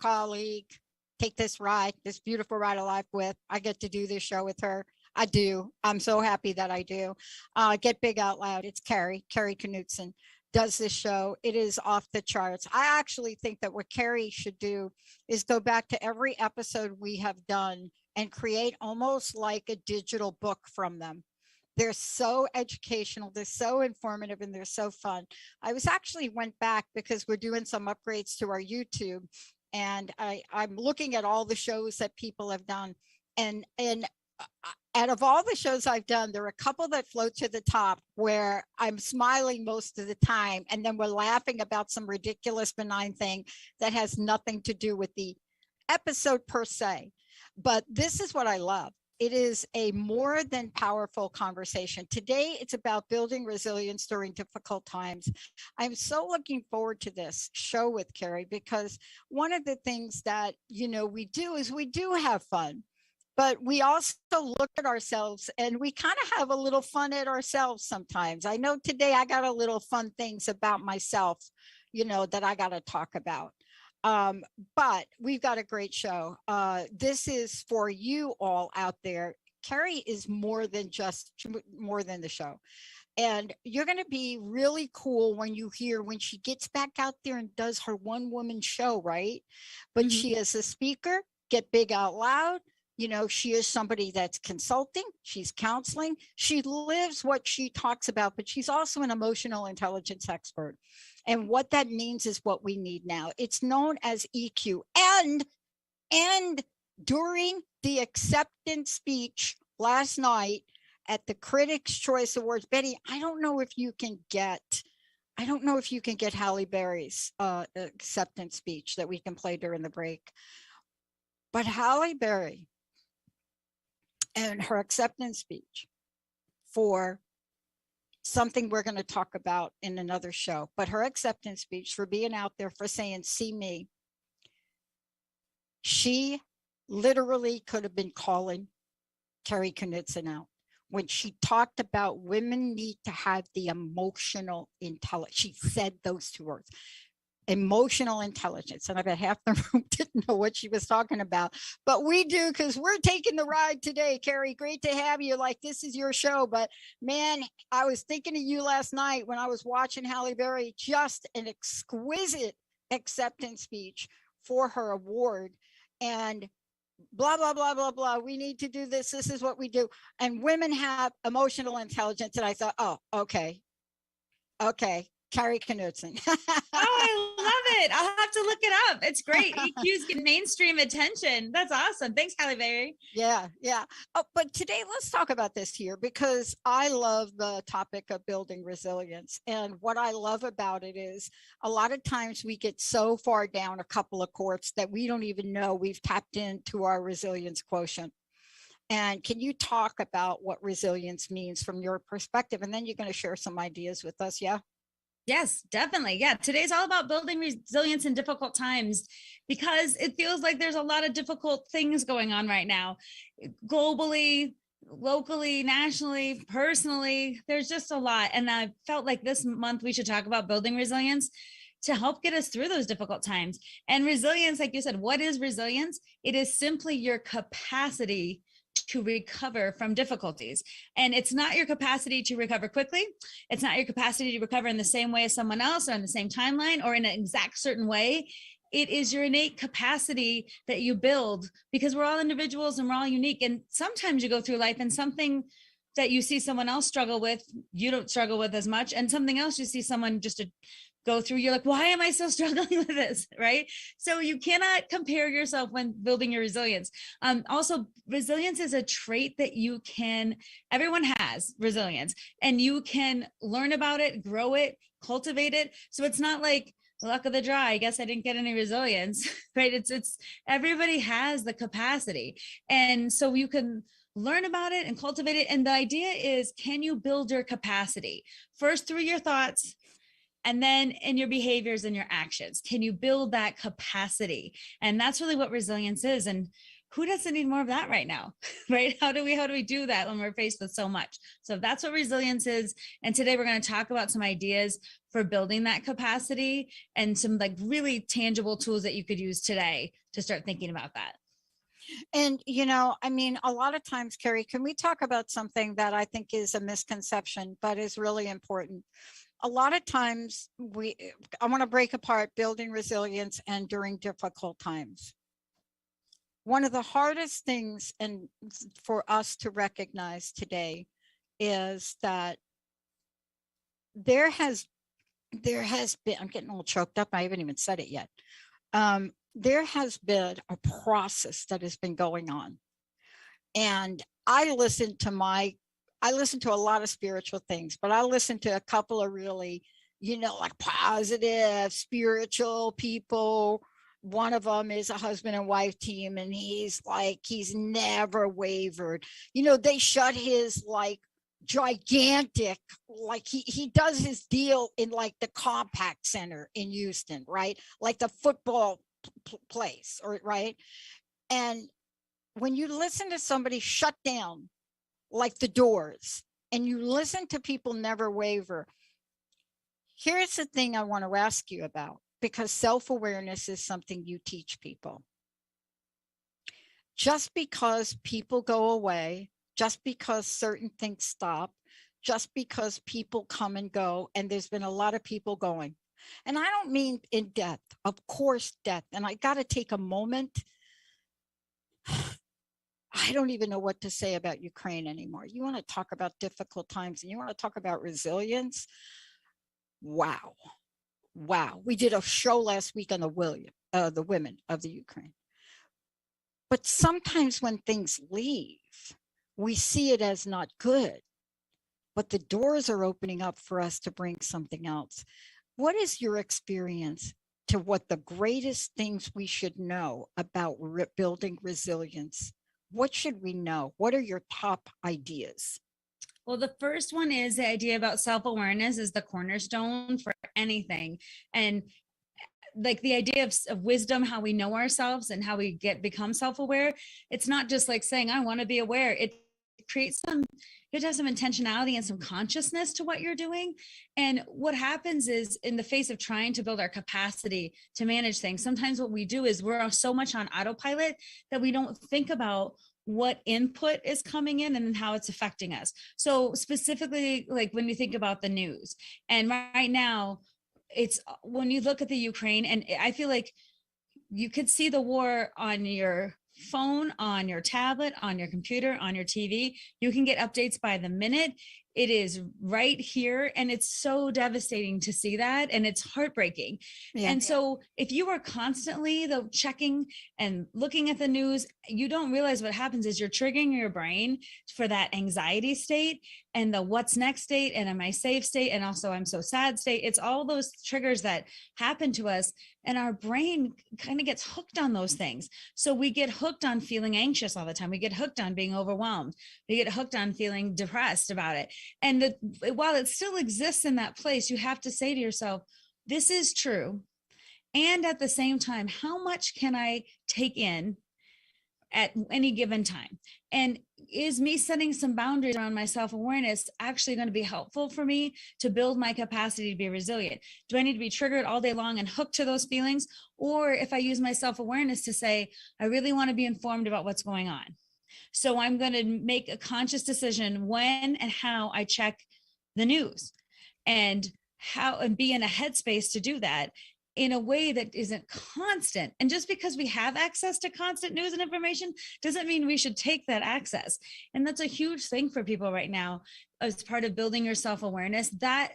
colleague, take this ride, this beautiful ride of life with. I get to do this show with her. I do. I'm so happy that I do. Get Big Out Loud. It's Kari Knutson does this show. It is off the charts. I actually think that what Kari should do is go back to every episode we have done and create almost like a digital book from them. They're so educational, they're so informative, and they're so fun. I was actually went back because we're doing some upgrades to our YouTube, and I'm looking at all the shows that people have done. And out of all the shows I've done, there are a couple that float to the top where I'm smiling most of the time, and then we're laughing about some ridiculous benign thing that has nothing to do with the episode per se. But this is what I love. It is a more than powerful conversation. Today, it's about building resilience during difficult times. I'm so looking forward to this show with Kari, because one of the things that, we do is we do have fun, but we also look at ourselves and we kind of have a little fun at ourselves sometimes. I know today I got a little fun things about myself, that I got to talk about. But we've got a great show. This is for you all out there. Kari is more than the show. And you're going to be really cool when she gets back out there and does her one woman show, right? But she is a speaker, Get Big Out Loud. She is somebody that's consulting, she's counseling, she lives what she talks about, but she's also an emotional intelligence expert. And what that means is what we need now. It's known as EQ. And during the acceptance speech last night at the Critics' Choice Awards, Betty, I don't know if you can get Halle Berry's acceptance speech that we can play during the break. But Halle Berry and her acceptance speech for something we're going to talk about in another show, but her acceptance speech for being out there, for saying, see me, she literally could have been calling Kari Knutson out when she talked about women need to have the emotional intelligence. She said those two words, emotional intelligence. And I bet half the room didn't know what she was talking about, but we do, because we're taking the ride today. Kari, great to have you. Like, this is your show. But man, I was thinking of you last night when I was watching Halle Berry, just an exquisite acceptance speech for her award. And blah, blah, blah, blah, blah. We need to do this. This is what we do. And women have emotional intelligence. And I thought, oh, okay. Kari Knutson. Oh, I love it. I'll have to look it up. It's great. EQ's get mainstream attention. That's awesome. Thanks, Halle Berry. Yeah. Oh, but today let's talk about this here, because I love the topic of building resilience. And what I love about it is a lot of times we get so far down a couple of courts that we don't even know we've tapped into our resilience quotient. And can you talk about what resilience means from your perspective? And then you're going to share some ideas with us. Yeah. Yes, definitely. Yeah. Today's all about building resilience in difficult times, because it feels like there's a lot of difficult things going on right now, globally, locally, nationally, personally. There's just a lot. And I felt like this month we should talk about building resilience to help get us through those difficult times. And resilience, like you said, what is resilience? It is simply your capacity to recover from difficulties. And it's not your capacity to recover quickly. It's not your capacity to recover in the same way as someone else, or in the same timeline, or in an exact certain way. It is your innate capacity that you build, because we're all individuals and we're all unique. And sometimes you go through life and something that you see someone else struggle with, you don't struggle with as much. And something else you see someone just go through, you're like, why am I still struggling with this? Right? So you cannot compare yourself when building your resilience. Also, resilience is a trait that everyone has resilience, and you can learn about it, grow it, cultivate it. So it's not like luck of the draw, I guess I didn't get any resilience, right? It's everybody has the capacity. And so you can learn about it and cultivate it. And the idea is, can you build your capacity first through your thoughts, and then in your behaviors and your actions? Can you build that capacity? And that's really what resilience is. And who doesn't need more of that right now? Right? How do we do that when we're faced with so much? So that's what resilience is. And today we're going to talk about some ideas for building that capacity and some like really tangible tools that you could use today to start thinking about that. And, I mean, a lot of times, Kari, can we talk about something that I think is a misconception, but is really important? A lot of times I want to break apart building resilience and during difficult times. One of the hardest things and for us to recognize today is that there has been, I'm getting all choked up. I haven't even said it yet. There has been a process that has been going on. And I listen to a lot of spiritual things, but I listen to a couple of really, like positive spiritual people. One of them is a husband and wife team, and he's never wavered. They shut his like gigantic, like he does his deal in like the Compact Center in Houston, right? Like the football place, or right. And when you listen to somebody shut down like the Doors, and you listen to people never waver, here's the thing I want to ask you about, because self-awareness is something you teach people. Just because people go away, just because certain things stop, just because people come and go, and there's been a lot of people going, and I don't mean in death, of course, death. And I got to take a moment. I don't even know what to say about Ukraine anymore. You want to talk about difficult times, and you want to talk about resilience. Wow. We did a show last week on the women of the Ukraine. But sometimes when things leave, we see it as not good, but the doors are opening up for us to bring something else. What is your experience to what the greatest things we should know about building resilience? What should we know? What are your top ideas? Well, the first one is the idea about self-awareness is the cornerstone for anything. And like the idea of wisdom, how we know ourselves and how we become self-aware. It's not just like saying, I want to be aware. It creates you have to have some intentionality and some consciousness to what you're doing. And what happens is, in the face of trying to build our capacity to manage things, sometimes what we do is we're so much on autopilot that we don't think about what input is coming in and how it's affecting us. So specifically, like when you think about the news, and right now, it's when you look at the Ukraine, and I feel like you could see the war on your phone, on your tablet, on your computer, on your TV. You can get updates by the minute. It is right here. And it's so devastating to see that. And it's heartbreaking. Yeah. And so if you are constantly checking and looking at the news, you don't realize what happens is you're triggering your brain for that anxiety state and the what's next state and am I safe state. And also I'm so sad state. It's all those triggers that happen to us. And our brain kind of gets hooked on those things. So we get hooked on feeling anxious all the time. We get hooked on being overwhelmed. We get hooked on feeling depressed about it. And while it still exists in that place, you have to say to yourself, this is true. And at the same time, how much can I take in at any given time? And is me setting some boundaries around my self-awareness actually going to be helpful for me to build my capacity to be resilient? Do I need to be triggered all day long and hooked to those feelings? Or if I use my self-awareness to say, I really want to be informed about what's going on, so I'm going to make a conscious decision when and how I check the news, and be in a headspace to do that in a way that isn't constant. And just because we have access to constant news and information doesn't mean we should take that access. And that's a huge thing for people right now as part of building your self-awareness. That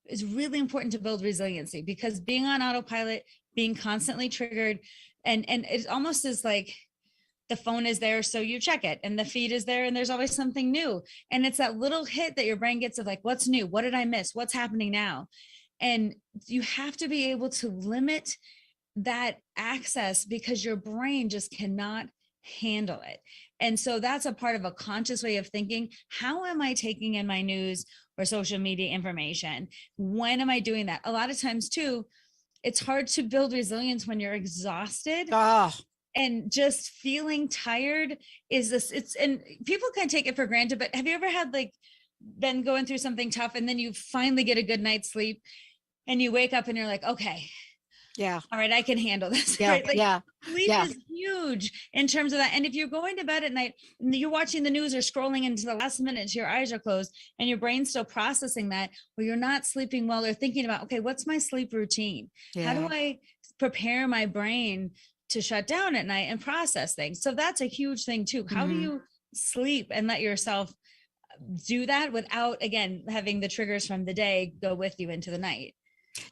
is really important to build resiliency, because being on autopilot, being constantly triggered, and it almost is like the phone is there, so you check it, and the feed is there, and there's always something new. And it's that little hit that your brain gets of like, what's new? What did I miss? What's happening now? And you have to be able to limit that access, because your brain just cannot handle it. And so that's a part of a conscious way of thinking. How am I taking in my news or social media information? When am I doing that? A lot of times too, it's hard to build resilience when you're exhausted. And just feeling tired is this, it's, and people can take it for granted, but have you ever had like been going through something tough and then you finally get a good night's sleep and you wake up and you're like, okay, Yeah. all right, I can handle this. Yeah. Right? Like Yeah. sleep Yeah. is huge in terms of that. And if you're going to bed at night and you're watching the news or scrolling into the last minute, your eyes are closed and your brain's still processing that, or you're not sleeping well or thinking about, okay, what's my sleep routine? How do Yeah. I prepare my brain to shut down at night and process things? So that's a huge thing too. How do Mhm. you sleep and let yourself do that without, again, having the triggers from the day go with you into the night?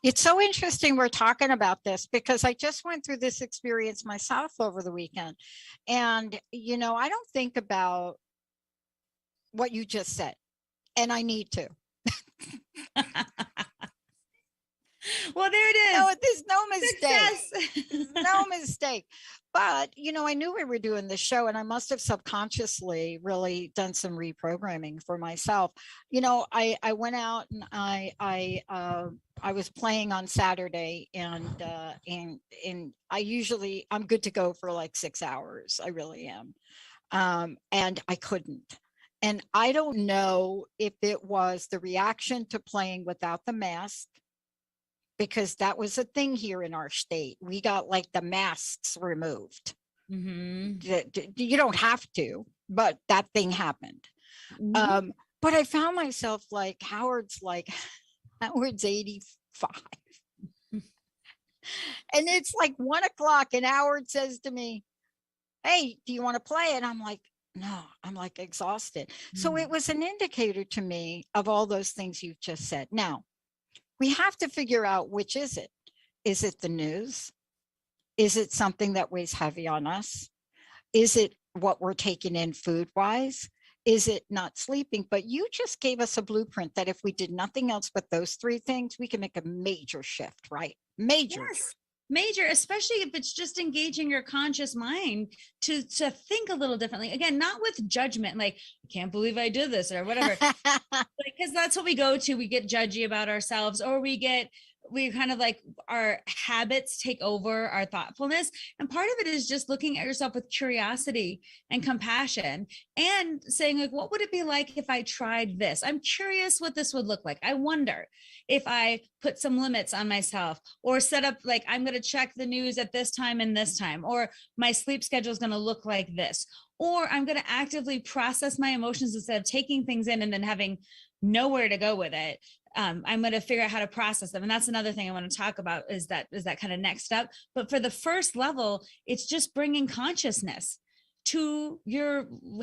It's so interesting we're talking about this because I just went through this experience myself over the weekend. And, I don't think about what you just said, and I need to. Well, there it No, is. there's no mistake. Success. No mistake. But, I knew we were doing this show and I must have subconsciously really done some reprogramming for myself. I went out and I was playing on Saturday and I'm good to go for like 6 hours. I really am. And I couldn't. And I don't know if it was the reaction to playing without the mask, because that was a thing here in our state. We got like the masks removed. Mm-hmm. You don't have to, but that thing happened. Mm-hmm. But I found myself Howard's 85. And it's like 1 o'clock and Howard says to me, hey, do you want to play? And I'm like, no, I'm like exhausted. So it was an indicator to me of all those things you've just said. Now, we have to figure out which is it. Is it the news? Is it something that weighs heavy on us? Is it what we're taking in food wise? Is it not sleeping? But you just gave us a blueprint that if we did nothing else but those three things, we can make a major shift, right? Major. Yes. Major, especially if it's just engaging your conscious mind to think a little differently. Again, not with judgment, like, I can't believe I did this or whatever. Because that's what we go to. We get judgy about ourselves, or we kind of like our habits take over our thoughtfulness. And part of it is just looking at yourself with curiosity and compassion and saying, like, what would it be like if I tried this? I'm curious what this would look like. I wonder if I put some limits on myself or set up, like, I'm going to check the news at this time and this time, or my sleep schedule is going to look like this, or I'm going to actively process my emotions instead of taking things in and then having nowhere to go with it. I'm going to figure out how to process them. And that's another thing I want to talk about is that kind of next step. But for the first level, it's just bringing consciousness to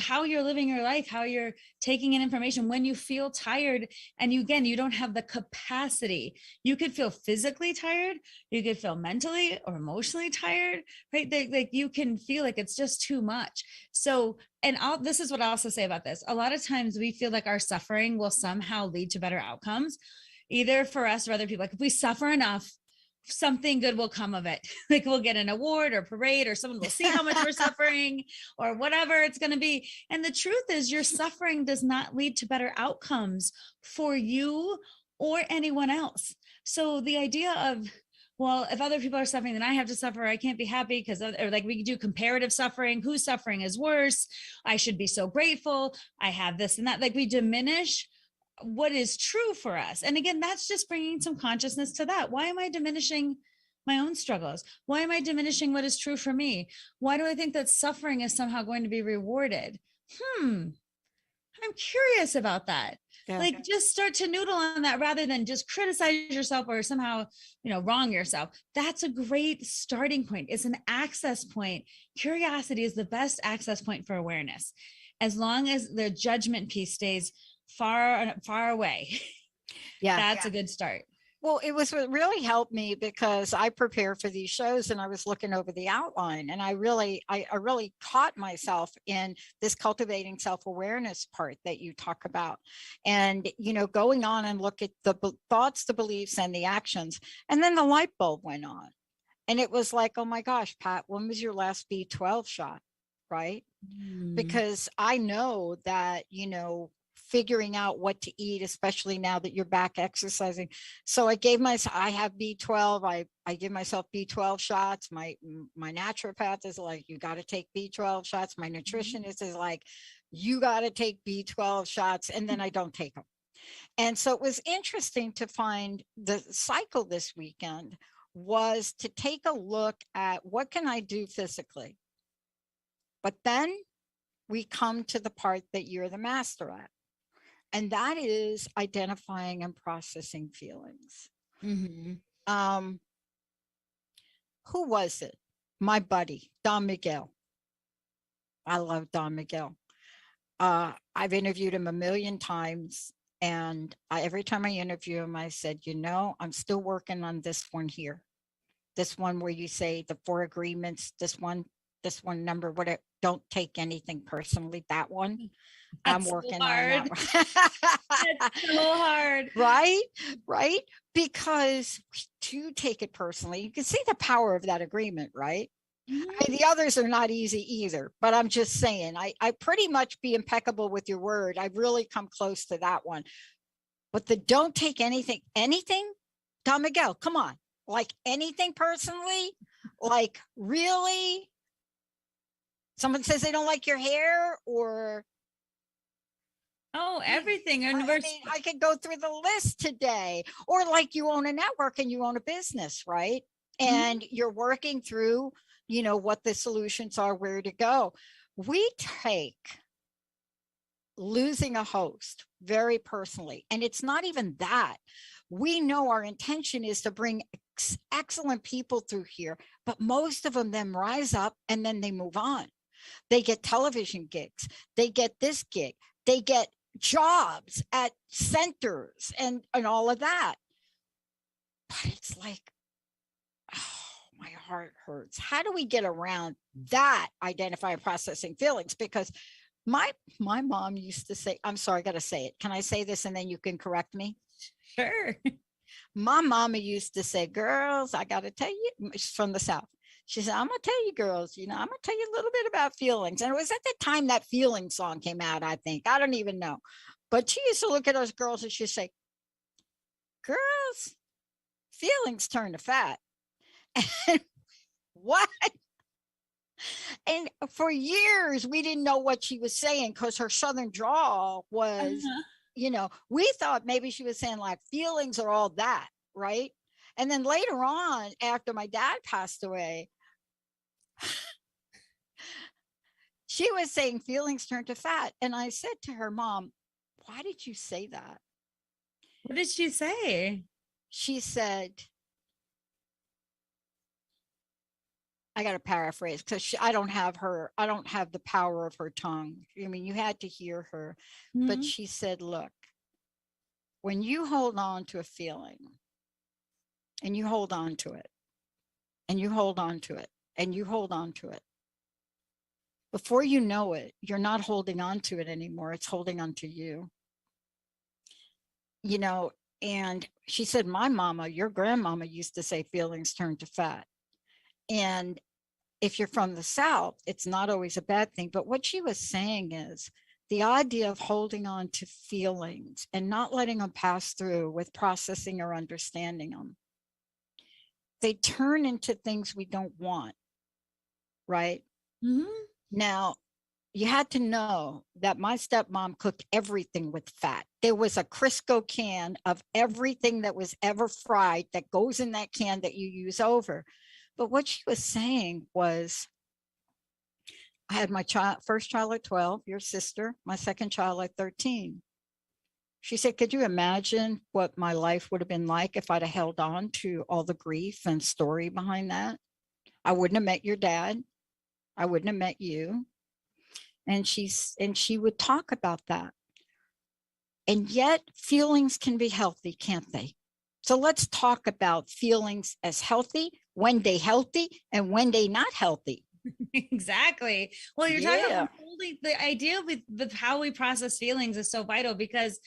how you're living your life, how you're taking in information when you feel tired. And you don't have the capacity. You could feel physically tired. You could feel mentally or emotionally tired, right? Like you can feel like it's just too much. So, and this is what I also say about this. A lot of times we feel like our suffering will somehow lead to better outcomes, either for us or other people. Like if we suffer enough, something good will come of it. Like we'll get an award or parade, or someone will see how much we're suffering or whatever it's going to be. And the truth is your suffering does not lead to better outcomes for you or anyone else. So the idea of, well, if other people are suffering, then I have to suffer. I can't be happy because, or like we do comparative suffering. Whose suffering is worse? I should be so grateful. I have this and that. Like we diminish what is true for us. And again, that's just bringing some consciousness to that. Why am I diminishing my own struggles? Why am I diminishing what is true for me? Why do I think that suffering is somehow going to be rewarded? I'm curious about that. Yeah. Like just start to noodle on that rather than just criticize yourself or somehow, wrong yourself. That's a great starting point. It's an access point. Curiosity is the best access point for awareness. As long as the judgment piece stays far away. Yeah. That's a good start. Well, it was what really helped me because I prepare for these shows and I was looking over the outline and I really caught myself in this cultivating self-awareness part that you talk about. And, going on and look at the thoughts, the beliefs, and the actions. And then the light bulb went on. And it was like, oh my gosh, Pat, when was your last B12 shot? Right? Because I know that, figuring out what to eat, especially now that you're back exercising. So I have B12. I give myself B12 shots. My naturopath is like, you got to take B12 shots. My nutritionist is like, you got to take B12 shots. And then I don't take them. And so it was interesting to find the cycle this weekend was to take a look at what can I do physically. But then we come to the part that you're the master at, and that is identifying and processing feelings. Um, who was it? My buddy, Don Miguel. I love Don Miguel. I've interviewed him a million times. And every time I interview him, I said, I'm still working on this one here. This one where you say the 4 agreements, this one number, whatever, don't take anything personally. That one, I'm working on that one. That's so hard. Right. Because to take it personally, you can see the power of that agreement, right? I mean, the others are not easy either, but I'm just saying, I pretty much be impeccable with your word. I've really come close to that one. But the don't take anything, Don Miguel, come on. Like anything personally, like really? Someone says they don't like your hair or. Oh, everything. I mean, I could go through the list today. Or like you own a network and you own a business, right? And you're working through, what the solutions are, where to go. We take losing a host very personally. And it's not even that. We know our intention is to bring excellent people through here, but most of them then rise up and then they move on. They get television gigs. They get this gig. They get jobs at centers and all of that. But it's like, my heart hurts. How do we get around that identifying processing feelings? Because my mom used to say, I'm sorry, I got to say it. Can I say this and then you can correct me? Sure. My mama used to say, girls, I got to tell you, she's from the South. She said, I'm going to tell you girls, I'm going to tell you a little bit about feelings. And it was at the time that Feeling song came out, I think. I don't even know. But she used to look at us girls and she'd say, girls, feelings turn to fat. And what? And for years, we didn't know what she was saying because her Southern drawl was, we thought maybe she was saying like feelings are all that, right? And then later on, after my dad passed away, she was saying feelings turn to fat. And I said to her, Mom, why did you say that? What did she say? She said, I got to paraphrase because I don't have the power of her tongue. I mean, you had to hear her, but she said, look, when you hold on to a feeling and you hold on to it and you hold on to it and you hold on to it, before you know it, you're not holding on to it anymore. It's holding on to you. And she said, my mama, your grandmama used to say feelings turn to fat. And if you're from the South, it's not always a bad thing. But what she was saying is the idea of holding on to feelings and not letting them pass through with processing or understanding them, they turn into things we don't want, right? Now, you had to know that my stepmom cooked everything with fat. There was a Crisco can of everything that was ever fried that goes in that can that you use over. But what she was saying was, I had my first child at 12, your sister, my second child at 13. She said, could you imagine what my life would have been like if I'd have held on to all the grief and story behind that? I wouldn't have met your dad. I wouldn't have met you. And she would talk about that. And yet feelings can be healthy, can't they? So let's talk about feelings as healthy, when they healthy, and when they not healthy. Exactly. Well, you're talking about holding the idea with how we process feelings is so vital because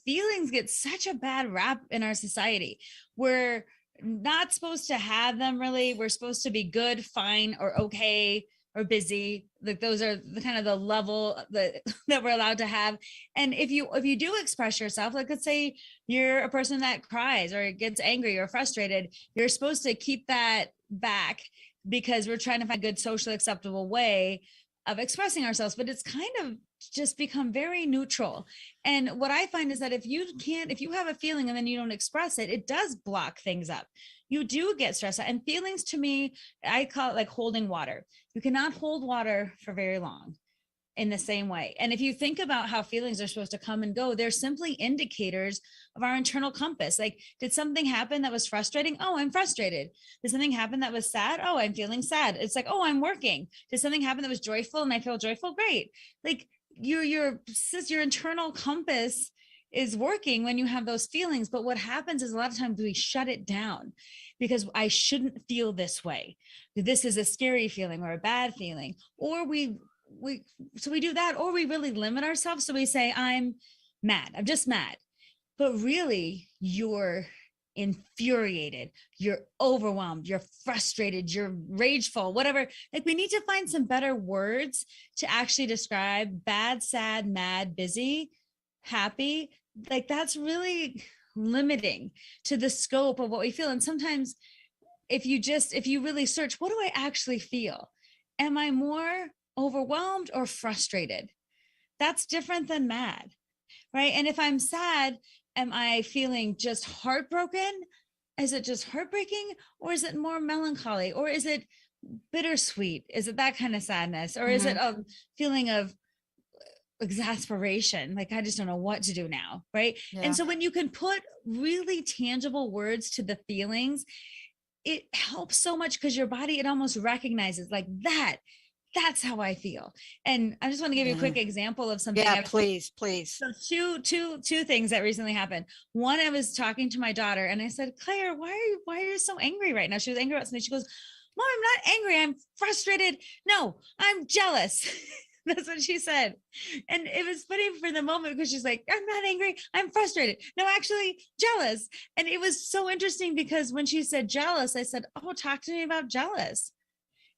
feelings get such a bad rap in our society. We're not supposed to have them really. We're supposed to be good, fine, or okay or busy. Like those are the kind of the level that we're allowed to have. And if you do express yourself, like let's say you're a person that cries or gets angry or frustrated, you're supposed to keep that back because we're trying to find a good socially acceptable way of expressing ourselves, but it's kind of just become very neutral. And what I find is that if you have a feeling and then you don't express it, it does block things up. You do get stressed out. And feelings, to me, I call it like holding water. You cannot hold water for very long in the same way. And if you think about how feelings are supposed to come and go, they're simply indicators of our internal compass. Like, did something happen that was frustrating? Oh, I'm frustrated. Did something happen that was sad? Oh, I'm feeling sad. It's like, oh, I'm working. Did something happen that was joyful and I feel joyful? Great. Like your internal compass is working when you have those feelings. But what happens is a lot of times we shut it down because I shouldn't feel this way. This is a scary feeling or a bad feeling. Or we do that, or we really limit ourselves. So we say, I'm mad. I'm just mad. But really, you're infuriated, you're overwhelmed, you're frustrated, you're rageful, whatever. Like, we need to find some better words to actually describe bad, sad, mad, busy, happy. Like, that's really limiting to the scope of what we feel. And sometimes if you really search, what do I actually feel? Am I more overwhelmed or frustrated? That's different than mad, right? And if I'm sad, am I feeling just heartbroken? Is it just heartbreaking, or is it more melancholy, or is it bittersweet? Is it that kind of sadness, or is it a feeling of exasperation? Like, I just don't know what to do now, right? Yeah. And so when you can put really tangible words to the feelings, it helps so much because your body, it almost recognizes like that's how I feel. And I just want to give you a quick example of something. Yeah, please. So two things that recently happened. One, I was talking to my daughter and I said, Claire, why are you so angry right now? She was angry about something. She goes, Mom, I'm not angry. I'm frustrated. No, I'm jealous. That's what she said. And it was funny for the moment because she's like, I'm not angry. I'm frustrated. No, actually jealous. And it was so interesting because when she said jealous, I said, oh, talk to me about jealous.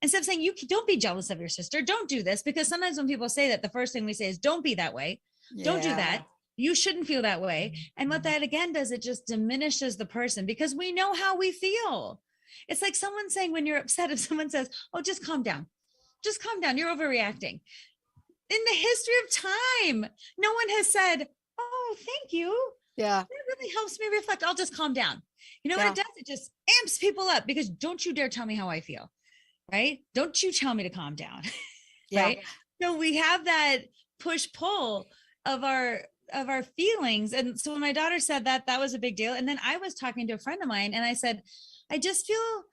Instead of saying, you don't be jealous of your sister. Don't do this. Because sometimes when people say that, the first thing we say is, don't be that way. Yeah. Don't do that. You shouldn't feel that way. And what that again does, it just diminishes the person because we know how we feel. It's like someone saying when you're upset, if someone says, oh, just calm down. Just calm down. You're overreacting. In the history of time, no one has said, oh, thank you. Yeah. That really helps me reflect. I'll just calm down. You know what it does? It just amps people up because don't you dare tell me how I feel. Right? Don't you tell me to calm down. Right? So we have that push pull of our feelings. And so when my daughter said that, that was a big deal. And then I was talking to a friend of mine and I said, I just feel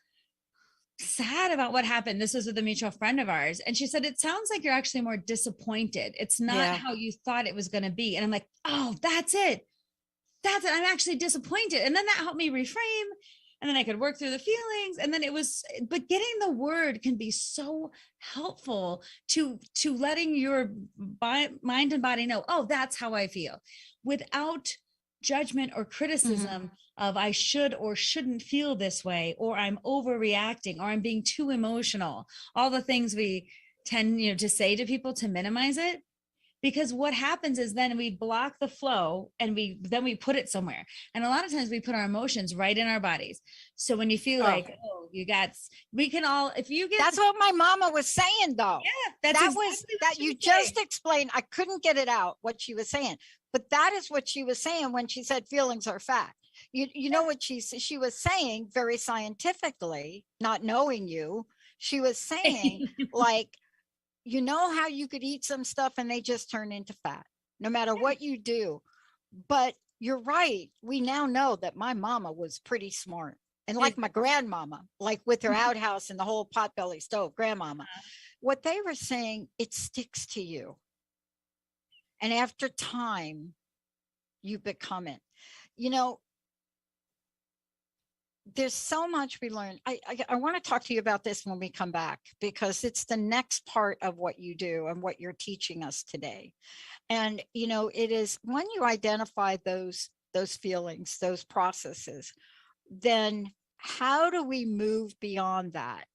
sad about what happened. This was with a mutual friend of ours. And she said, it sounds like you're actually more disappointed. It's not how you thought it was going to be. And I'm like, oh, that's it. That's it. I'm actually disappointed. And then that helped me reframe. And then I could work through the feelings. And then but getting the word can be so helpful to letting your mind and body know, oh, that's how I feel, without judgment or criticism of I should or shouldn't feel this way, or I'm overreacting, or I'm being too emotional. All the things we tend, to say to people to minimize it. Because what happens is then we block the flow and then we put it somewhere. And a lot of times we put our emotions right in our bodies. So when you feel like, we can all, if you get. That's what my mama was saying though. Yeah. That you just explained. I couldn't get it out what she was saying, but that is what she was saying when she said feelings are fact. You know what she was saying very scientifically, not knowing you, she was saying like, you know how you could eat some stuff and they just turn into fat, no matter what you do. But you're right. We now know that my mama was pretty smart. And like my grandmama, like with her outhouse and the whole potbelly stove, grandmama, what they were saying, it sticks to you. And after time, you become it. There's so much we learn. I want to talk to you about this when we come back, because it's the next part of what you do and what you're teaching us today. And, it is when you identify those feelings, those processes, then how do we move beyond that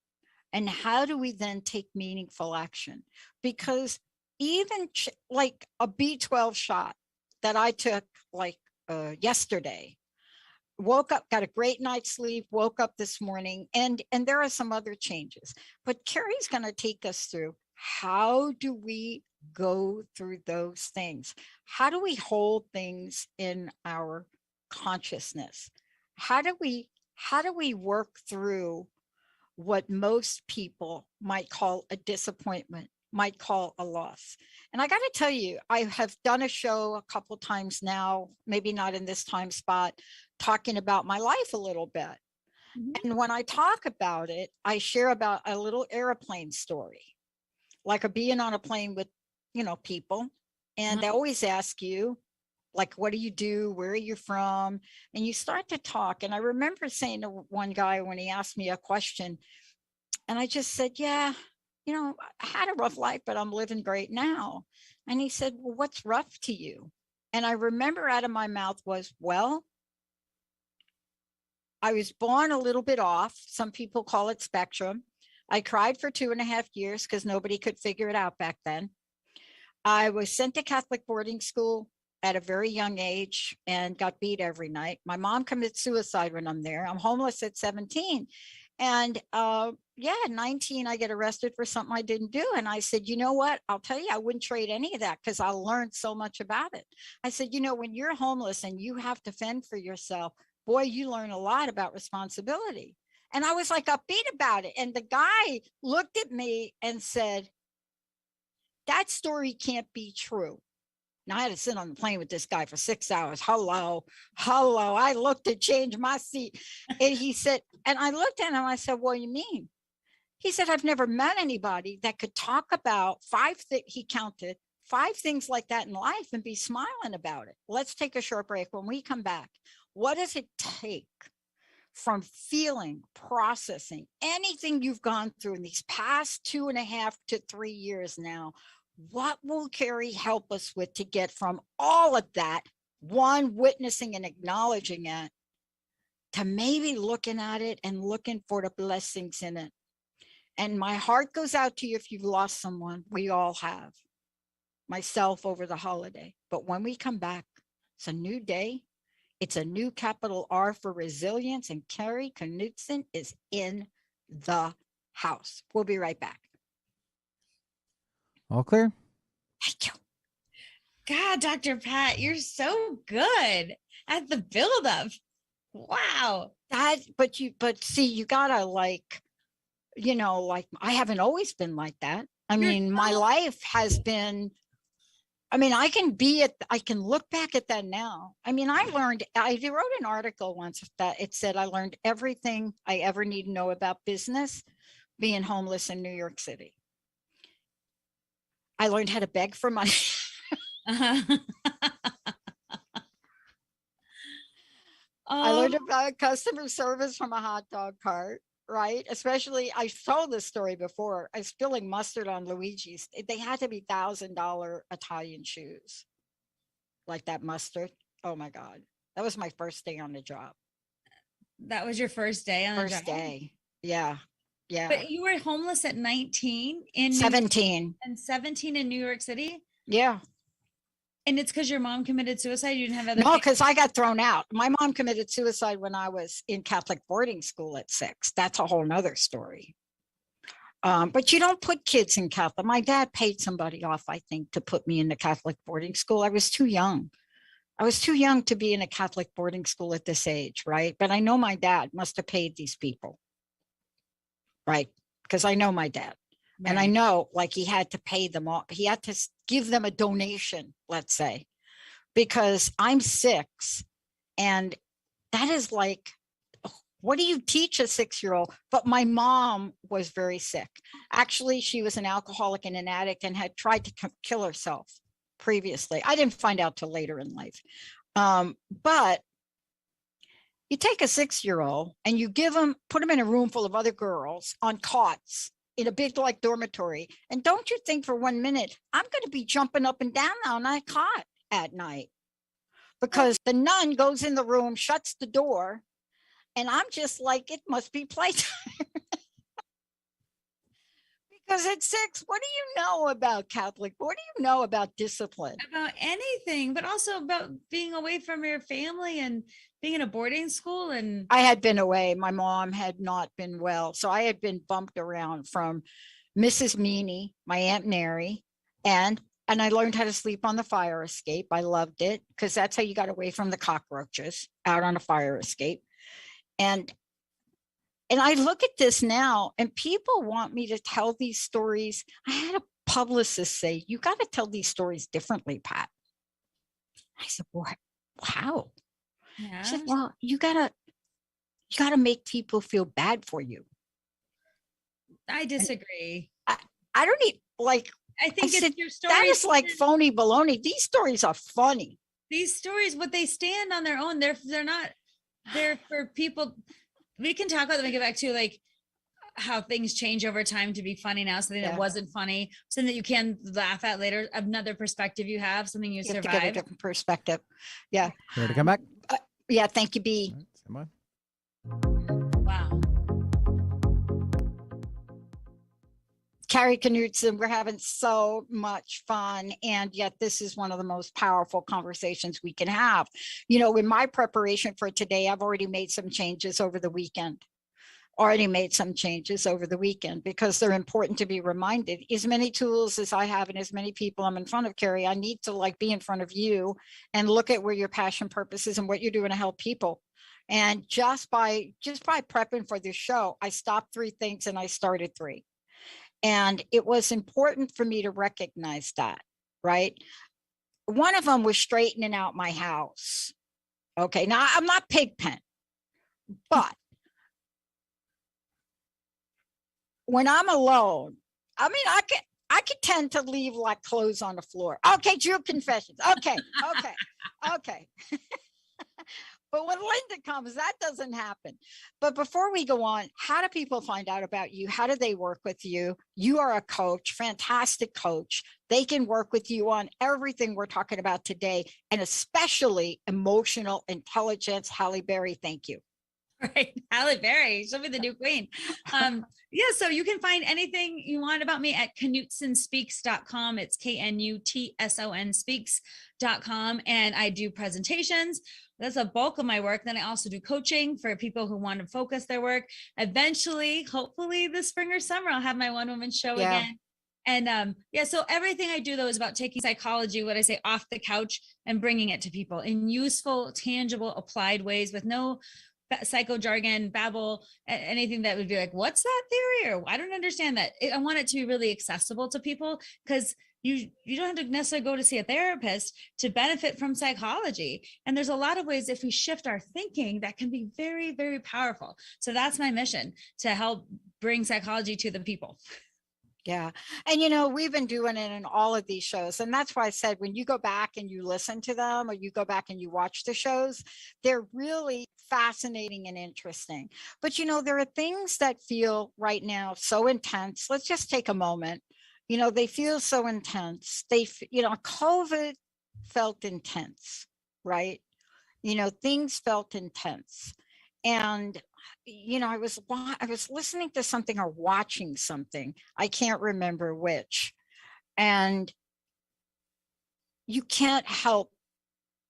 And how do we then take meaningful action? Because even like a B12 shot that I took like yesterday, woke up, got a great night's sleep, woke up this morning, and there are some other changes. But Kari's going to take us through, how do we go through those things? How do we hold things in our consciousness? How do we work through what most people might call a disappointment, might call a loss? And I got to tell you, I have done a show a couple times now, maybe not in this time spot, talking about my life a little bit. Mhm. And when I talk about it, I share about a little airplane story, like a being on a plane with, people. And they always ask you, like, what do you do? Where are you from? And you start to talk. And I remember saying to one guy when he asked me a question, and I just said, yeah, I had a rough life, but I'm living great now. And he said, well, what's rough to you? And I remember out of my mouth was, well, I was born a little bit off. Some people call it spectrum. I cried for 2.5 years because nobody could figure it out back then. I was sent to Catholic boarding school at a very young age and got beat every night. My mom committed suicide when I'm there. I'm homeless at 17. And at 19, I get arrested for something I didn't do. And I said, you know what? I'll tell you, I wouldn't trade any of that because I learned so much about it. I said, when you're homeless and you have to fend for yourself, boy, you learn a lot about responsibility. And I was like upbeat about it. And the guy looked at me and said, that story can't be true. Now I had to sit on the plane with this guy for 6 hours. Hello. I looked to change my seat. And he said, and I looked at him, I said, what do you mean? He said, I've never met anybody that could talk about he counted 5 things like that in life and be smiling about it. Let's take a short break. When we come back, what does it take from feeling, processing anything you've gone through in these past 2.5 to 3 years now? What will Kari help us with to get from all of that, one, witnessing and acknowledging it, to maybe looking at it and looking for the blessings in it? And my heart goes out to you if you've lost someone. We all have. Myself over the holiday. But when we come back, it's a new day. It's a new capital R for resilience. And Kari Knudsen is in the house. We'll be right back. All clear? Thank you. God, Dr. Pat, you're so good at the buildup. Wow. But see, you gotta like I haven't always been like that. I mean, my life has been, I can look back at that now. I wrote an article once that it said I learned everything I ever need to know about business being homeless in New York City. I learned how to beg for money. I learned about customer service from a hot dog cart, right? Especially, I told this story before. I was spilling mustard on Luigi's. They had to be $1,000 Italian shoes, like that mustard. Oh my God. That was my first day on the job. That was your first day on the job? First day. Yeah. Yeah. But you were homeless at 19 in 17 and 17 in New York City? Yeah. And it's because your mom committed suicide? You didn't have other No, because I got thrown out. My mom committed suicide when I was in Catholic boarding school at 6. That's a whole nother story. But you don't put kids in Catholic. My dad paid somebody off, I think, to put me in the Catholic boarding school. I was too young. I was too young to be in a Catholic boarding school at this age, right? But I know my dad must have paid these people, right? Because I know my dad. Right. And I know, like, he had to pay them off. He had to give them a donation, let's say, because I'm 6. And that is like, what do you teach a 6-year-old? But my mom was very sick. Actually, she was an alcoholic and an addict and had tried to kill herself previously. I didn't find out till later in life. But you take a 6-year-old and you put them in a room full of other girls on cots in a big like dormitory. And don't you think for 1 minute, I'm going to be jumping up and down on that cot at night, because the nun goes in the room, shuts the door, and I'm just like, it must be playtime. Because at 6, what do you know about Catholic? What do you know about discipline? About anything, but also about being away from your family and being in a boarding school. And I had been away. My mom had not been well. So I had been bumped around from Mrs. Meany, my Aunt Mary, and I learned how to sleep on the fire escape. I loved it because that's how you got away from the cockroaches, out on a fire escape. And I look at this now and people want me to tell these stories. I had a publicist say, "You got to tell these stories differently, Pat." I said, "What? How?" She said, yeah, "Well, you gotta make people feel bad for you." I And disagree. I, I don't need like I I think it's said, your that stories. is like phony baloney. These stories are funny. These stories, what they stand on their own, they're not there for people. We can talk about them and get back to like how things change over time to be funny now, something that Yeah. wasn't funny, something that you can laugh at later, another perspective you have, something you You have to get a survived. different perspective. Yeah. Ready to come back? Yeah. Thank you, B. All right, stand by. Wow. Kari Knudsen, we're having so much fun. And yet, this is one of the most powerful conversations we can have. You know, in my preparation for today, I've already made some changes over the weekend. Because they're important to be reminded. As many tools as I have and as many people I'm in front of, Kari, I need to like be in front of you and look at where your passion, purpose is and what you're doing to help people. And just by prepping for this show, I stopped 3 things and I started 3. And it was important for me to recognize that, right? One of them was straightening out my house. Okay, now I'm not Pigpen, but when I'm alone, I mean, I could tend to leave like clothes on the floor. Okay, Drew confessions. Okay. But when Linda comes, that doesn't happen. But before we go on, how do people find out about you? How do they work with you? You are a coach, fantastic coach. They can work with you on everything we're talking about today, and especially emotional intelligence. Halle Berry, thank you. Right. Halle Berry, she'll be the new queen. Yeah, so you can find anything you want about me at knutsonspeaks.com. It's KNUTSON speaks.com. And I do presentations. That's a bulk of my work. Then I also do coaching for people who want to focus their work. Eventually, hopefully this spring or summer, I'll have my one-woman show again. And yeah, so everything I do though is about taking psychology, what I say, off the couch and bringing it to people in useful, tangible, applied ways with no psycho jargon, babble, anything that would be like, what's that theory? Or I don't understand that. I want it to be really accessible to people because you don't have to necessarily go to see a therapist to benefit from psychology. And there's a lot of ways if we shift our thinking that can be very, very powerful. So that's my mission, to help bring psychology to the people. Yeah. And, you know, we've been doing it in all of these shows. And that's why I said, when you go back and you listen to them or you go back and you watch the shows, they're really fascinating and interesting. But, you know, there are things that feel right now so intense. Let's just take a moment. You know, they feel so intense. COVID felt intense, right? You know, things felt intense. And you know, I was listening to something or watching something. I can't remember which. And you can't help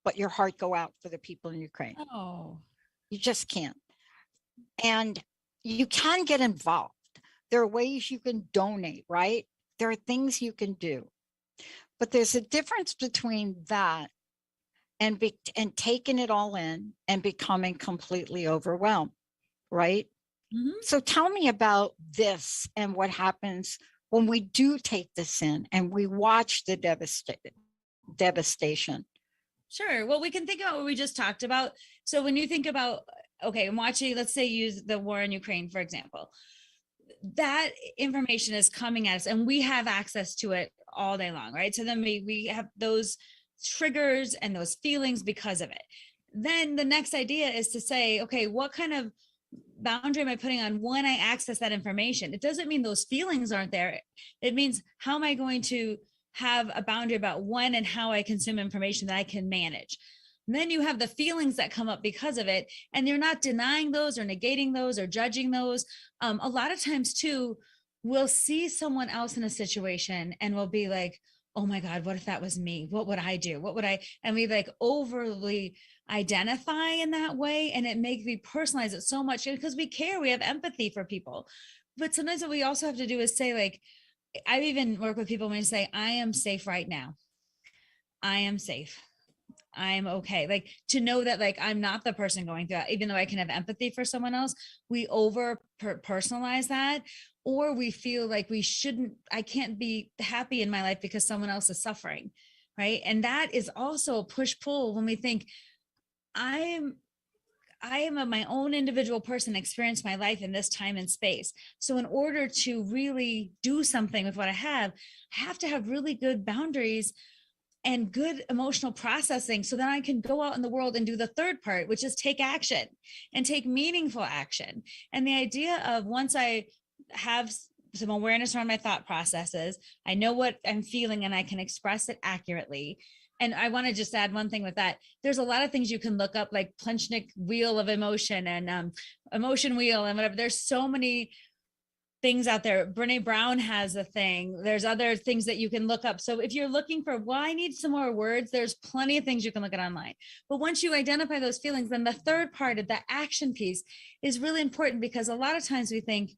but your heart go out for the people in Ukraine. Oh, You just can't. And you can get involved. There are ways you can donate, right? There are things you can do. But there's a difference between that and taking it all in and becoming completely overwhelmed, right? mm-hmm. So tell me about this and what happens when we do take this in and we watch the devastation. Sure. Well, we can think about what we just talked about. So when you think about, okay, I'm watching, let's say use the war in Ukraine, for example, that information is coming at us and we have access to it all day long, right? So then we have those triggers and those feelings because of it. Then the next idea is to say, okay, what kind of boundary am I putting on when I access that information? It doesn't mean those feelings aren't there. It means, how am I going to have a boundary about when and how I consume information that I can manage? And then you have the feelings that come up because of it, and you're not denying those or negating those or judging those. A lot of times too, we'll see someone else in a situation and we'll be like, oh my God, what if that was me? What would I do? What would I? And we like overly identify in that way. And it makes me personalize it so much because we care, we have empathy for people. But sometimes what we also have to do is say, like, I even work with people when you say, I am safe right now. I am safe. I'm okay. Like to know that like I'm not the person going through that, even though I can have empathy for someone else, we over personalize that, or we feel like I can't be happy in my life because someone else is suffering. Right. And that is also a push pull when we think I'm I am my own individual person, experience my life in this time and space. So in order to really do something with what I have to have really good boundaries and good emotional processing so then I can go out in the world and do the third part, which is take action and take meaningful action. And the idea of once I have some awareness around my thought processes, I know what I'm feeling and I can express it accurately. And I want to just add one thing with that. There's a lot of things you can look up, like Plunchnik wheel of emotion and emotion wheel and whatever. There's so many things out there. Brene Brown has a thing. There's other things that you can look up. So if you're looking for, well, I need some more words, there's plenty of things you can look at online. But once you identify those feelings, then the third part of the action piece is really important, because a lot of times we think,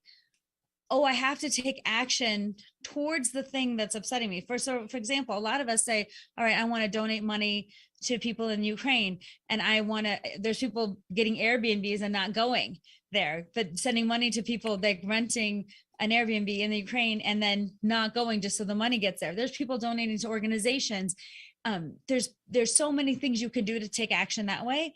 oh, I have to take action towards the thing that's upsetting me. For example, a lot of us say, all right, I want to donate money to people in Ukraine. And there's people getting Airbnbs and not going there, but sending money to people like renting an Airbnb in the Ukraine and then not going just so the money gets there. There's people donating to organizations. There's so many things you can do to take action that way.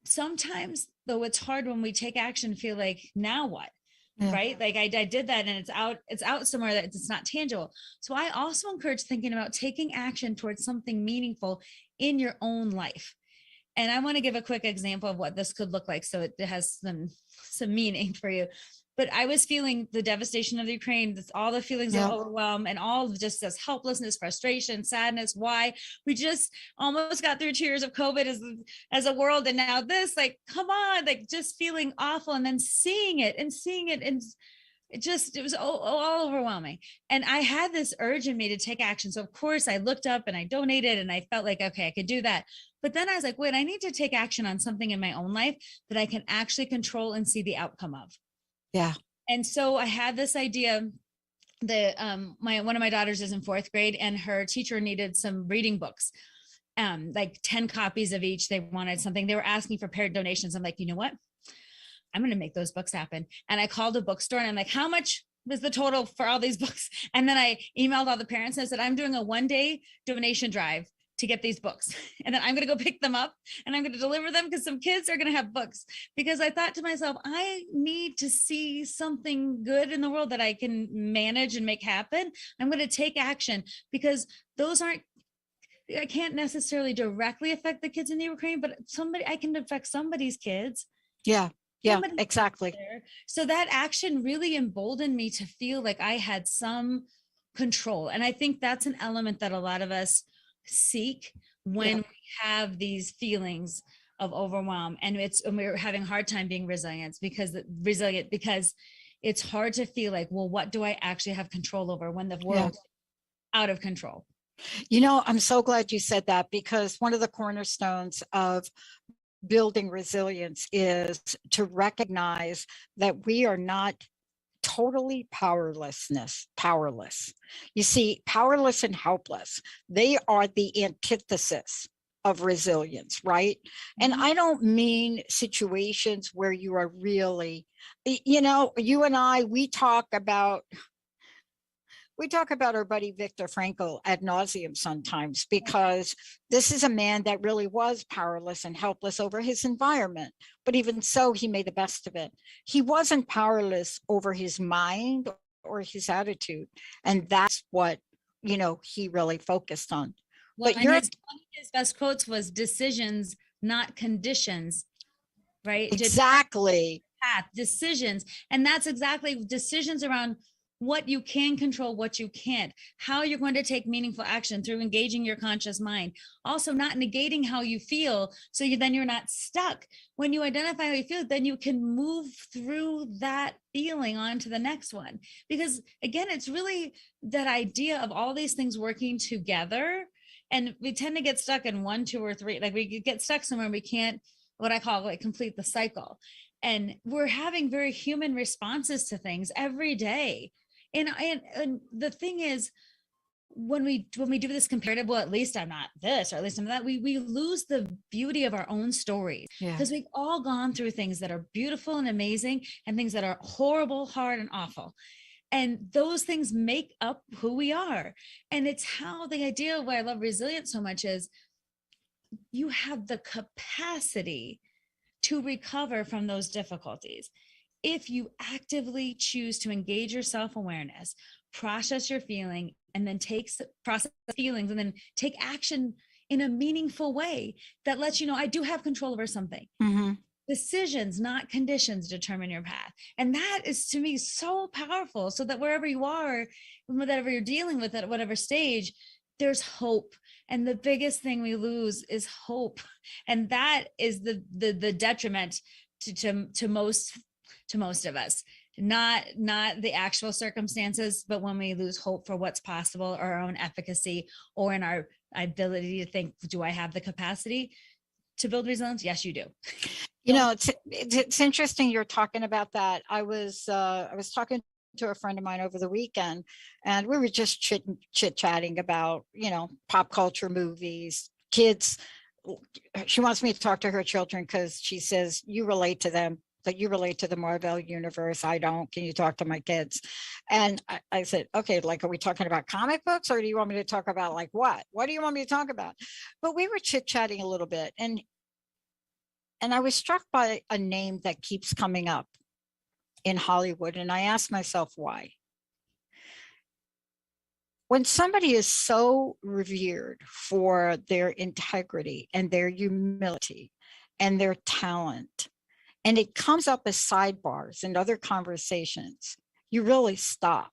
Sometimes though, it's hard when we take action, feel like, now what? Yeah. Right? Like I did that and it's out somewhere that it's not tangible. So I also encourage thinking about taking action towards something meaningful in your own life. And I want to give a quick example of what this could look like, so it has some meaning for you. But I was feeling the devastation of the Ukraine, all the feelings of overwhelm and all of just this helplessness, frustration, sadness. Why? We just almost got through 2 years of COVID as a world. And now this, like, come on, like just feeling awful. And then seeing it. And it was all overwhelming. And I had this urge in me to take action. So of course I looked up and I donated and I felt like, okay, I could do that. But then I was like, wait, I need to take action on something in my own life that I can actually control and see the outcome of. Yeah. And so I had this idea that one of my daughters is in 4th grade and her teacher needed some reading books, like 10 copies of each. They wanted something. They were asking for parent donations. I'm like, you know what? I'm going to make those books happen. And I called a bookstore and I'm like, how much was the total for all these books? And then I emailed all the parents and I said, I'm doing a 1-day donation drive to get these books. And then I'm going to go pick them up and I'm going to deliver them because some kids are going to have books. Because I thought to myself, I need to see something good in the world that I can manage and make happen. I'm going to take action, because I can't necessarily directly affect the kids in the Ukraine, but I can affect somebody's kids. Yeah. Yeah, exactly. So that action really emboldened me to feel like I had some control. And I think that's an element that a lot of us seek when we have these feelings of overwhelm, and we're having a hard time being resilient because it's hard to feel like, well, what do I actually have control over when the world's out of control? You know, I'm so glad you said that, because one of the cornerstones of building resilience is to recognize that we are not totally powerless. You see, powerless and helpless, they are the antithesis of resilience, right? And I don't mean situations where you are really, you and I, we talk about our buddy Viktor Frankl ad nauseum sometimes, because this is a man that really was powerless and helpless over his environment. But even so, he made the best of it. He wasn't powerless over his mind or his attitude. And that's what, he really focused on. Well, but one of his best quotes was, decisions, not conditions, right? Exactly. Path, decisions. And that's exactly decisions around what you can control, what you can't, how you're going to take meaningful action through engaging your conscious mind. Also, not negating how you feel. So you're not stuck. When you identify how you feel, then you can move through that feeling on to the next one. Because again, it's really that idea of all these things working together. And we tend to get stuck in 1, 2, or 3. Like we get stuck somewhere and we can't, what I call like complete the cycle. And we're having very human responses to things every day. And the thing is, when we do this comparative, well, at least I'm not this, or at least I'm that, we lose the beauty of our own stories. Yeah. Because we've all gone through things that are beautiful and amazing, and things that are horrible, hard, and awful. And those things make up who we are. And it's how the idea of why I love resilience so much is you have the capacity to recover from those difficulties if you actively choose to engage your self-awareness, process your feeling, and then process feelings and then take action in a meaningful way that lets you know I do have control over something. Mm-hmm. Decisions, not conditions, determine your path. And that is, to me, so powerful. So that wherever you are, whatever you're dealing with at whatever stage, there's hope. And the biggest thing we lose is hope. And that is the detriment to most of us. Not the actual circumstances, but when we lose hope for what's possible, or our own efficacy, or in our ability to think, do I have the capacity to build resilience? Yes, you do. You know, it's interesting you're talking about that. I was talking to a friend of mine over the weekend, and we were just chit-chatting about, pop culture, movies, kids. She wants me to talk to her children because she says, you relate to them, that you relate to the Marvel universe. I don't. Can you talk to my kids? And I said, okay, like, are we talking about comic books, or do you want me to talk about like what? What do you want me to talk about? But we were chit-chatting a little bit, and I was struck by a name that keeps coming up in Hollywood. And I asked myself, why? When somebody is so revered for their integrity and their humility and their talent, and it comes up as sidebars in other conversations, you really stop.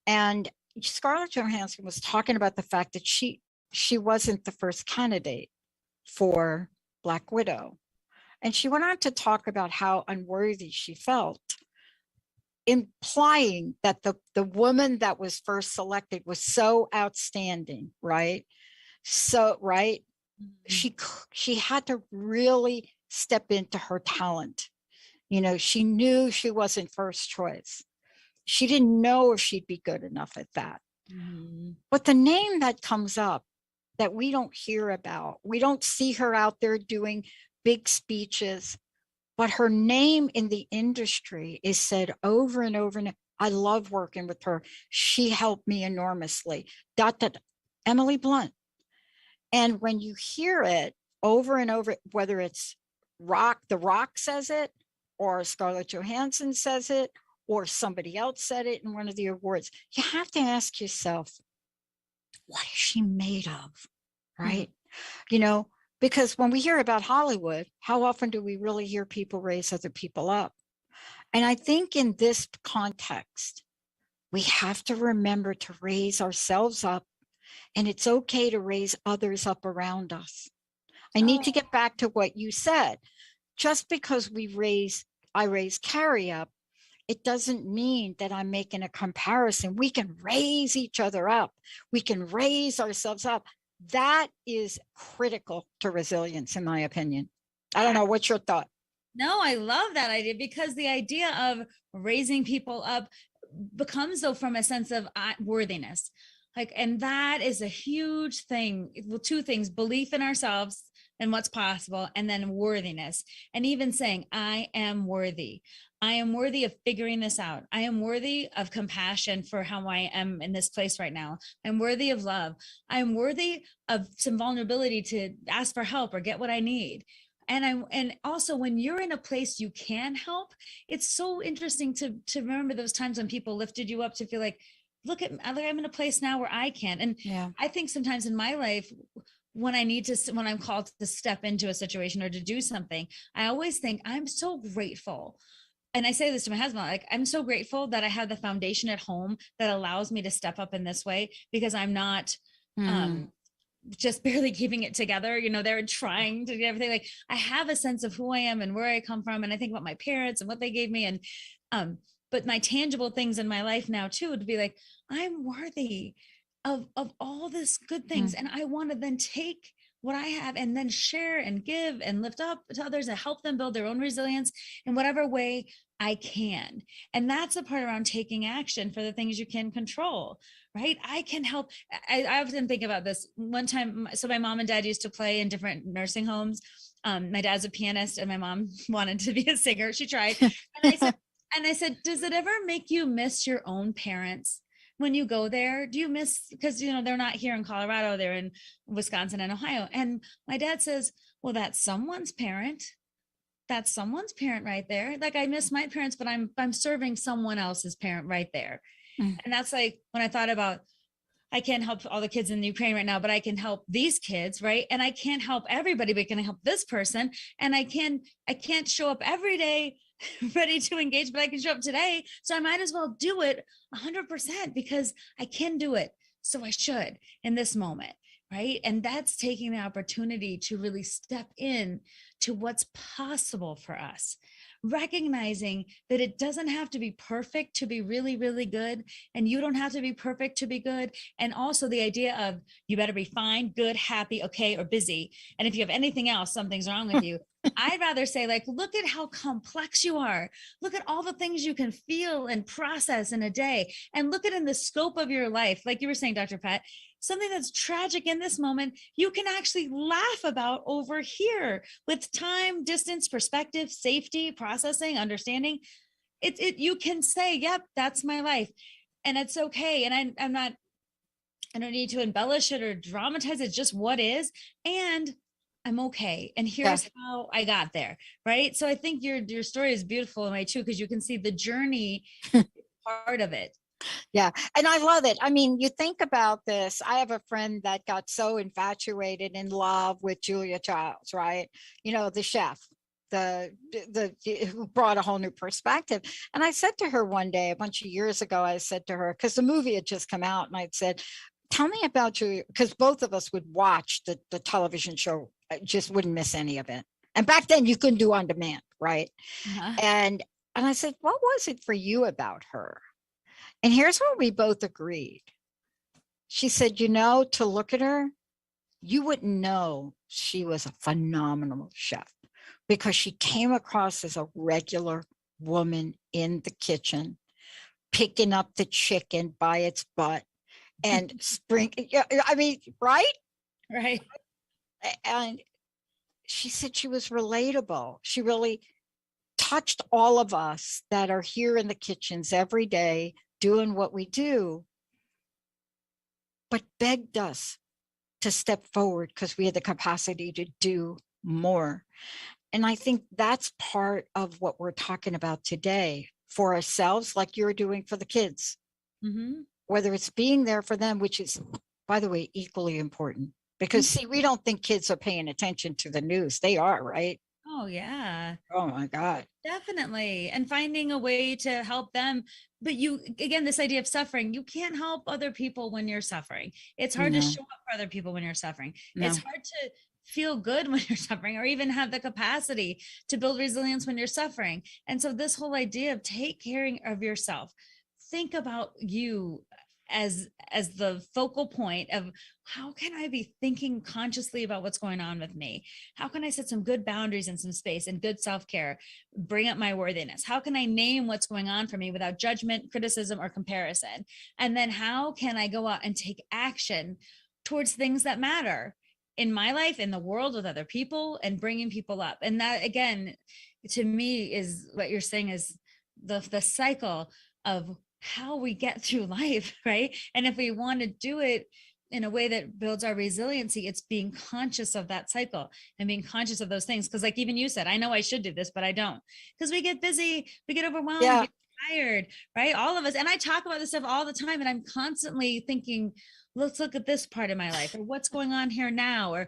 And Scarlett Johansson was talking about the fact that she wasn't the first candidate for Black Widow. And she went on to talk about how unworthy she felt, implying that the woman that was first selected was so outstanding, right? So, right, she had to really step into her talent. She knew she wasn't first choice. She didn't know if she'd be good enough at that. Mm-hmm. But the name that comes up that we don't hear about, we don't see her out there doing big speeches, but her name in the industry is said over and over. And I love working with her. She helped me enormously. Emily Blunt. And when you hear it over and over, whether it's The Rock says it, or Scarlett Johansson says it, or somebody else said it in one of the awards, you have to ask yourself, what is she made of? Right? Mm-hmm. Because when we hear about Hollywood, how often do we really hear people raise other people up? And I think in this context, we have to remember to raise ourselves up, and it's okay to raise others up around us. I need to get back to what you said. Just because I raise Kari up, it doesn't mean that I'm making a comparison. We can raise each other up. We can raise ourselves up. That is critical to resilience, in my opinion. I don't know. What's your thought? No, I love that idea, because the idea of raising people up becomes, though, from a sense of worthiness. And that is a huge thing. Well, two things: belief in ourselves and what's possible, and then worthiness. And even saying, I am worthy. I am worthy of figuring this out. I am worthy of compassion for how I am in this place right now. I'm worthy of love. I am worthy of some vulnerability to ask for help or get what I need. And also, when you're in a place you can help, it's so interesting to remember those times when people lifted you up, to feel like, look, I'm in a place now where I can. And yeah. I think sometimes in my life, when I'm called to step into a situation or to do something, I always think, I'm so grateful and I say this to my husband, like, I'm so grateful that I have the foundation at home that allows me to step up in this way, because I'm not, Mm. um, just barely keeping it together. They're trying to do everything. Like, I have a sense of who I am and where I come from. And I think about my parents and what they gave me. And, but my tangible things in my life now too, to be like, I'm worthy of all this good things. Mm. And I want to then take what I have and then share and give and lift up to others and help them build their own resilience in whatever way I can. And that's the part around taking action for the things you can control, right? I can help. I often think about this one time. So my mom and dad used to play in different nursing homes. My dad's a pianist and my mom wanted to be a singer. She tried. And I said, does it ever make you miss your own parents? When you go there, do you miss, because they're not here in Colorado, they're in Wisconsin and Ohio. And my dad says, well, that's someone's parent. That's someone's parent right there. Like, I miss my parents, but I'm serving someone else's parent right there. Mm. And that's like when I thought about, I can't help all the kids in the Ukraine right now, but I can help these kids, right? And I can't help everybody, but can I help this person? And I can't show up every day ready to engage, but I can show up today. So I might as well do it 100% because I can do it. So I should in this moment, right? And that's taking the opportunity to really step in to what's possible for us, recognizing that it doesn't have to be perfect to be really, really good. And you don't have to be perfect to be good. And also the idea of you better be fine, good, happy, okay, or busy. And if you have anything else, something's wrong with you. I'd rather say, like, look at how complex you are. Look at all the things you can feel and process in a day, and look at in the scope of your life. Like you were saying, Dr. Pat, something that's tragic in this moment, you can actually laugh about over here with time, distance, perspective, safety, processing, understanding. You can say, yep, that's my life. And it's okay. And I don't need to embellish it or dramatize it, just what is. And I'm okay. And Yeah. here's how I got there. Right. So I think your story is beautiful in a way too, because you can see the journey part of it. Yeah. And I love it. I mean, you think about this. I have a friend that got so infatuated in love with Julia Childs, right? The chef, the who brought a whole new perspective. And I said to her one day, a bunch of years ago, I said to her, because the movie had just come out, and I'd said, tell me about Julia, because both of us would watch the television show. I just wouldn't miss any of it. And back then you couldn't do on demand, right? Uh-huh. And I said, what was it for you about her? And here's where we both agreed. She said, to look at her, you wouldn't know she was a phenomenal chef, because she came across as a regular woman in the kitchen, picking up the chicken by its butt and I mean, right? Right. And she said she was relatable. She really touched all of us that are here in the kitchens every day doing what we do, but begged us to step forward because we had the capacity to do more. And I think that's part of what we're talking about today for ourselves, like you're doing for the kids, Mm-hmm. whether it's being there for them, which is, by the way, equally important. Because see, we don't think kids are paying attention to the news. They are, right? Oh, yeah. Oh my God. Definitely. And finding a way to help them. But again, this idea of suffering, you can't help other people when you're suffering. It's hard to No, show up for other people when you're suffering. It's no. hard to feel good when you're suffering, or even have the capacity to build resilience when you're suffering. And so this whole idea of take care of yourself, think about you as the focal point of how can I be thinking consciously about what's going on with me? How can I set some good boundaries and some space and good self-care, bring up my worthiness? How can I name what's going on for me without judgment, criticism, or comparison? And then how can I go out and take action towards things that matter in my life, in the world, with other people, and bringing people up? And that, again, to me, is what you're saying is the cycle of how we get through life, right? And if we want to do it in a way that builds our resiliency, it's being conscious of that cycle and being conscious of those things. Because like even you said, I know I should do this, but I don't, because we get busy, we get overwhelmed, we Yeah. get tired, right? All of us. And I talk about this stuff all the time, and I'm constantly thinking, let's look at this part of my life, or what's going on here now, or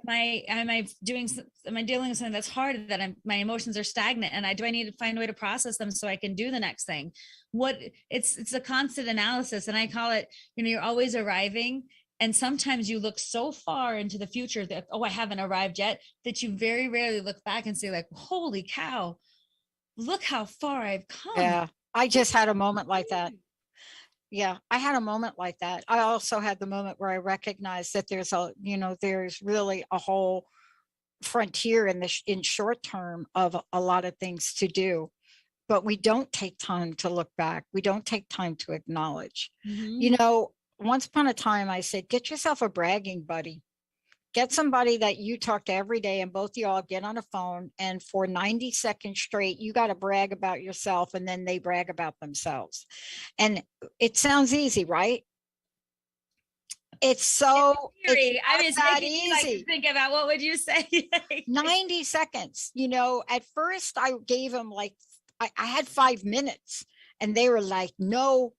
am I dealing with something that's hard, that my emotions are stagnant, and do I need to find a way to process them so I can do the next thing? It's a constant analysis, and I call it, you're always arriving. And sometimes you look so far into the future that, oh, I haven't arrived yet, that you very rarely look back and say like, holy cow, look how far I've come. Yeah. I just had a moment like that. Yeah, I had a moment like that. I also had the moment where I recognized that there's really a whole frontier in short term of a lot of things to do, but we don't take time to look back. We don't take time to acknowledge. Mhm. Once upon a time, I said, get yourself a bragging buddy. Get somebody that you talk to every day, and both of y'all get on a phone, and for 90 seconds straight, you got to brag about yourself, and then they brag about themselves. And it sounds easy, right? It's not I mean, it's that making me like easy. think about, what would you say? 90 seconds. At first I gave them like, I had 5 minutes, and they were like, no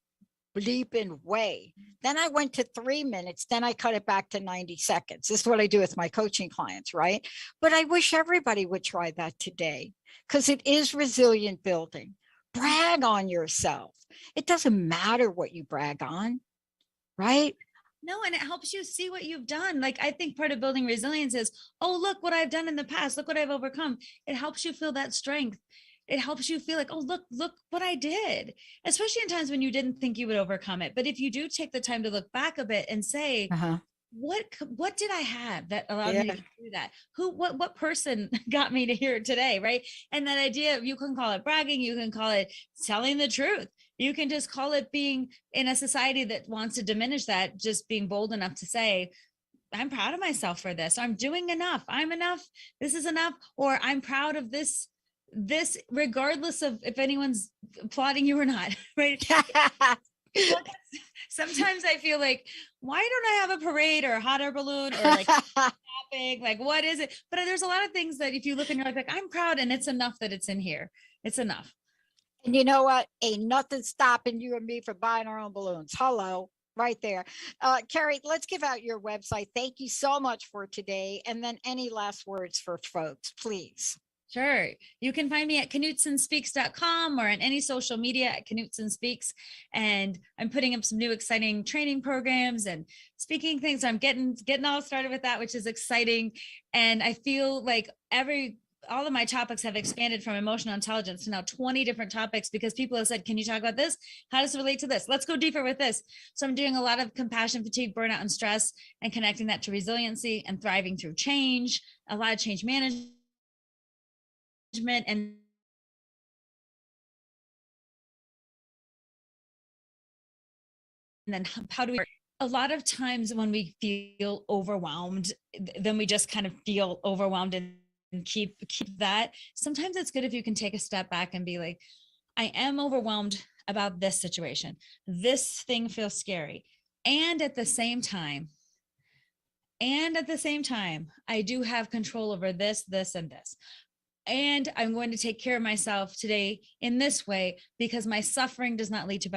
bleeping way. Then I went to 3 minutes. Then I cut it back to 90 seconds. This is what I do with my coaching clients, right? But I wish everybody would try that today, because it is resilient building. Brag on yourself. It doesn't matter what you brag on, right? No, and it helps you see what you've done. Like, I think part of building resilience is, oh, look what I've done in the past. Look what I've overcome. It helps you feel that strength. It helps you feel like, oh, look what I did, especially in times when you didn't think you would overcome it. But if you do take the time to look back a bit and say, Uh-huh. what did I have that allowed me to Yeah. do that? What person got me to here today, right? And that idea, you can call it bragging, you can call it telling the truth, you can just call it being in a society that wants to diminish that, just being bold enough to say, I'm proud of myself for this. I'm doing enough. I'm enough. This is enough. Or I'm proud of this regardless of if anyone's applauding you or not, right? Sometimes I feel like, why don't I have a parade or a hot air balloon or like shopping? Like, what is it? But there's a lot of things that if you look and you're like, I'm proud, and it's enough that it's in here. It's enough. And you know what? Ain't nothing stopping you and me from buying our own balloons. Hello, right there. Kari, let's give out your website. Thank you so much for today. And then any last words for folks, please. Sure. You can find me at knutsonspeaks.com or on any social media at Knutson Speaks. And I'm putting up some new exciting training programs and speaking things. So I'm getting all started with that, which is exciting. And I feel like all of my topics have expanded from emotional intelligence to now 20 different topics, because people have said, can you talk about this? How does it relate to this? Let's go deeper with this. So I'm doing a lot of compassion, fatigue, burnout, and stress, and connecting that to resiliency and thriving through change, a lot of change management, and then how do we, a lot of times when we feel overwhelmed, then we just kind of feel overwhelmed and keep that. Sometimes it's good if you can take a step back and be like, I am overwhelmed about this situation. This thing feels scary. And at the same time, I do have control over this, and this. And I'm going to take care of myself today in this way, because my suffering does not lead to